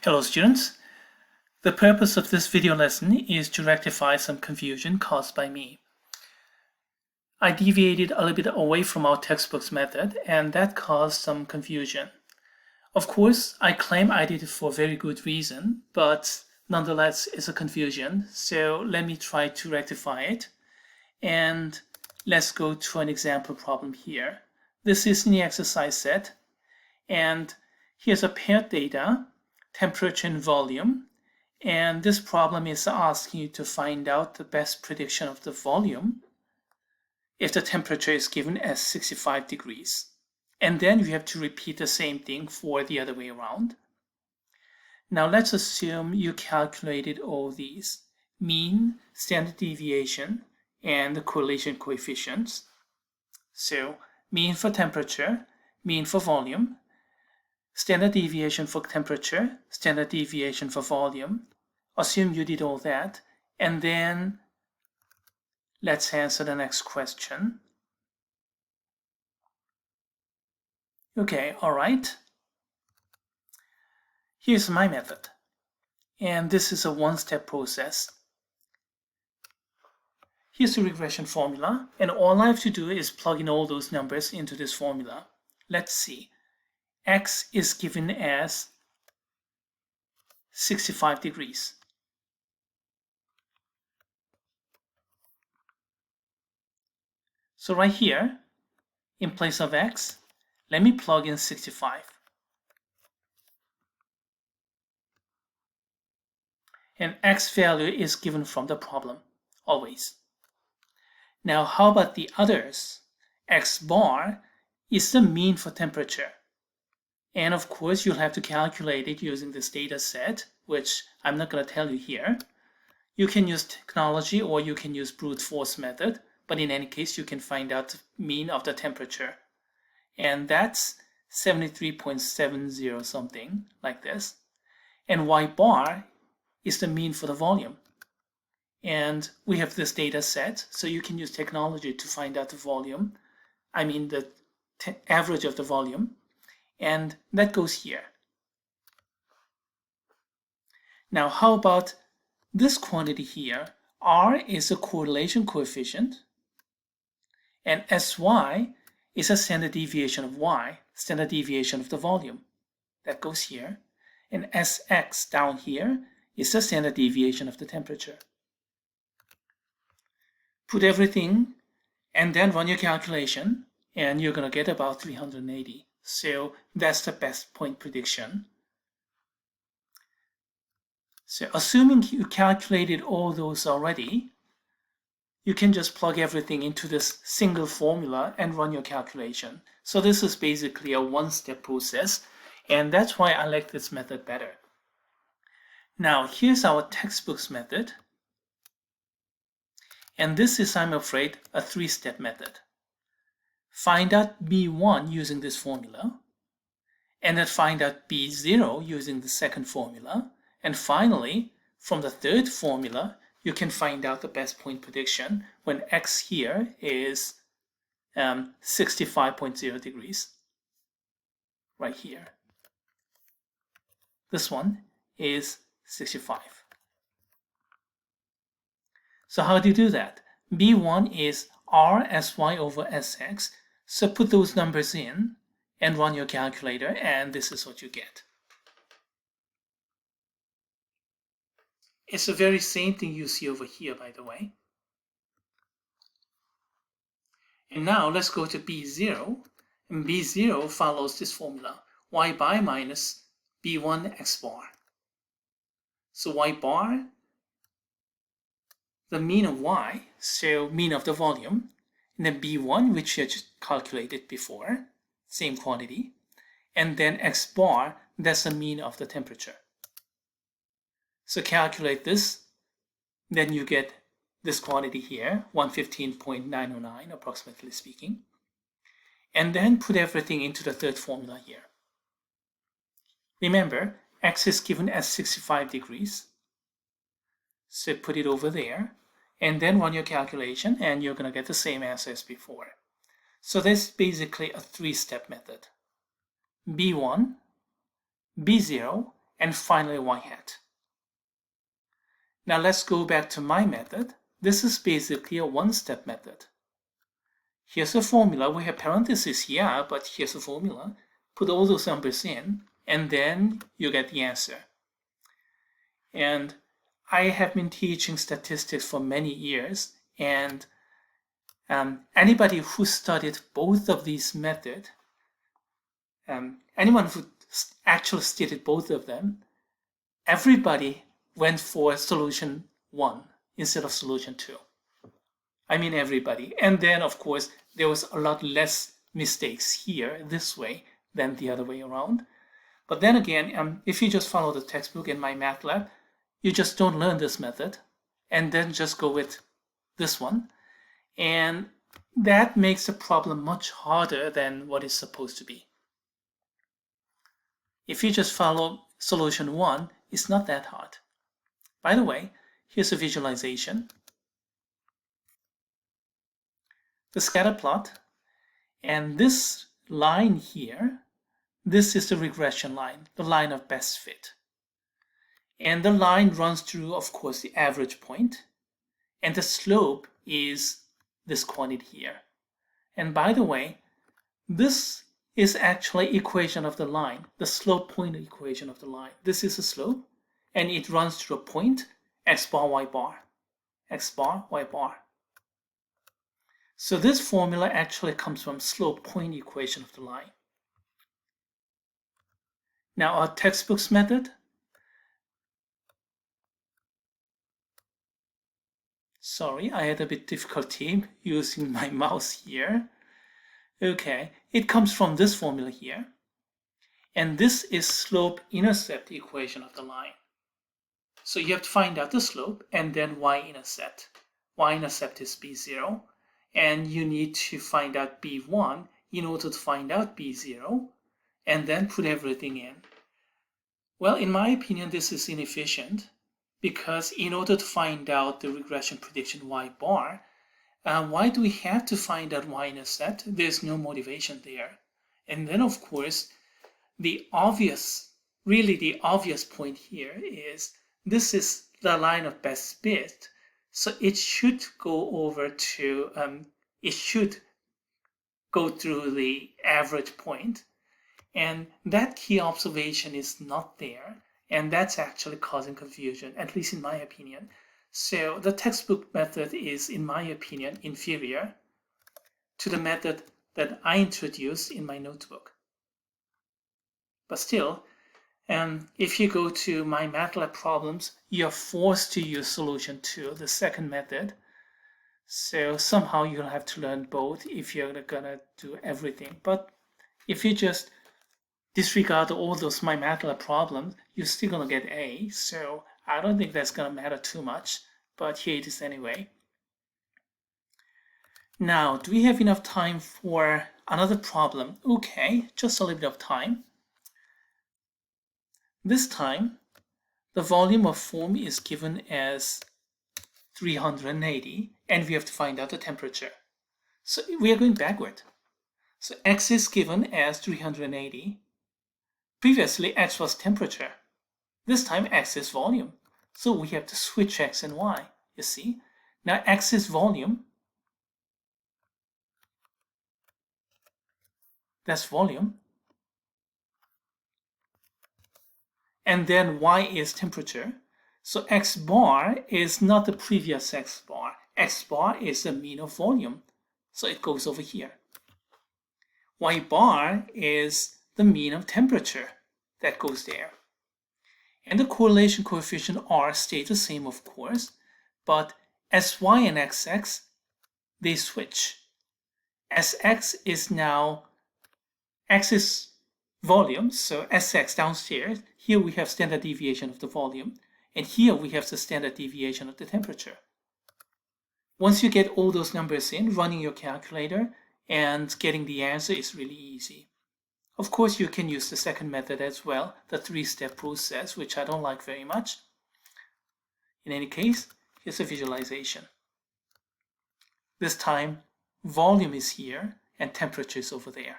Hello students, the purpose of this video lesson is to rectify some confusion caused by me. I deviated a little bit away from our textbook's method and that caused some confusion. Of course, I claim I did it for a very good reason, but nonetheless it's a confusion, so let me try to rectify it. And let's go to an example problem here. This is in the exercise set, and here's a paired data, temperature and volume, and this problem is asking you to find out the best prediction of the volume if the temperature is given as 65 degrees. And then you have to repeat the same thing for the other way around. Now let's assume you calculated all these: mean, standard deviation, and the correlation coefficients. So mean for temperature, mean for volume, standard deviation for temperature, standard deviation for volume. Assume you did all that, and then let's answer the next question. Okay, all right. Here's my method, and this is a one-step process. Here's the regression formula, and all I have to do is plug in all those numbers into this formula. Let's see. X is given as 65 degrees. So right here, in place of X, let me plug in 65. And X value is given from the problem, always. Now how about the others? X bar is the mean for temperature. And of course, you'll have to calculate it using this data set, which I'm not going to tell you here. You can use technology or you can use brute force method, but in any case, you can find out the mean of the temperature. And that's 73.70 something, like this. And Y bar is the mean for the volume. And we have this data set, so you can use technology to find out the volume. I mean the average of the volume. And that goes here. Now, how about this quantity here? R is a correlation coefficient, and SY is a standard deviation of Y, standard deviation of the volume. That goes here. And SX down here is the standard deviation of the temperature. Put everything and then run your calculation, and you're going to get about 380. So that's the best point prediction. So assuming you calculated all those already, you can just plug everything into this single formula and run your calculation. So this is basically a one-step process, and that's why I like this method better. Now here's our textbook's method. And this is, I'm afraid, a three-step method. Find out B1 using this formula, and then find out B0 using the second formula, and finally, from the third formula, you can find out the best point prediction when X here is 65.0 degrees, right here. This one is 65. So how do you do that? B1 is R SY over SX, so put those numbers in and run your calculator, and this is what you get. It's the very same thing you see over here, by the way. And now let's go to B0, and B0 follows this formula, Y bar minus B1 X bar. So Y bar, the mean of Y, so mean of the volume, and then B1, which you just calculated before, same quantity, and then X bar, that's the mean of the temperature. So calculate this, then you get this quantity here, 115.909 approximately speaking, and then put everything into the third formula here. Remember, X is given as 65 degrees, so put it over there, and then run your calculation, and you're going to get the same answer as before. So this is basically a three-step method. B1, B0, and finally y hat. Now let's go back to my method. This is basically a one-step method. Here's a formula. We have parentheses here, but here's a formula. Put all those numbers in, and then you get the answer. And I have been teaching statistics for many years, and anybody who studied both of these methods, anyone who actually studied both of them, everybody went for solution 1 instead of solution 2. I mean everybody. And then, of course, there was a lot less mistakes here this way than the other way around. But then again, if you just follow the textbook in my math lab, you just don't learn this method and then just go with this one. And that makes the problem much harder than what it's supposed to be. If you just follow solution 1, it's not that hard. By the way, here's a visualization. The scatter plot, and this line here, this is the regression line, the line of best fit. And the line runs through, of course, the average point, and the slope is this quantity here. And by the way, this is actually equation of the line, the slope point equation of the line. This is a slope, and it runs through a point, x bar, y bar, x bar, y bar. So this formula actually comes from slope point equation of the line. Now our textbook's method. Sorry, I had a bit difficulty using my mouse here. Okay, it comes from this formula here. And this is slope-intercept equation of the line. So you have to find out the slope and then y-intercept. Y-intercept is b0. And you need to find out b1 in order to find out b0 and then put everything in. Well, in my opinion, this is inefficient because in order to find out the regression prediction y bar, why do we have to find out y-intercept? There's no motivation there. And then, of course, the obvious point here is this is the line of best fit. So it should go over to, it should go through the average point. And that key observation is not there. And that's actually causing confusion, at least in my opinion. So the textbook method is, in my opinion, inferior to the method that I introduced in my notebook. But still, if you go to my MATLAB problems, you're forced to use solution 2, the second method. So somehow you'll have to learn both if you're gonna do everything. But if you just disregard all those my MATLAB problems, you're still gonna get A. So I don't think that's gonna matter too much, but here it is anyway. Now, do we have enough time for another problem? Okay, just a little bit of time. This time, the volume of foam is given as 380, and we have to find out the temperature. So we are going backward. So x is given as 380. Previously, x was temperature. This time, x is volume. So we have to switch x and y, you see? Now x is volume. That's volume. And then y is temperature. So x bar is not the previous x bar. X bar is the mean of volume. So it goes over here. Y bar is the mean of temperature. That goes there. And the correlation coefficient R stays the same, of course. But Sy and Xx, they switch. Sx is now, X is volume, so Sx downstairs. Here we have standard deviation of the volume. And here we have the standard deviation of the temperature. Once you get all those numbers in, running your calculator and getting the answer is really easy. Of course, you can use the second method as well, the three-step process, which I don't like very much. In any case, here's a visualization. This time, volume is here and temperature is over there.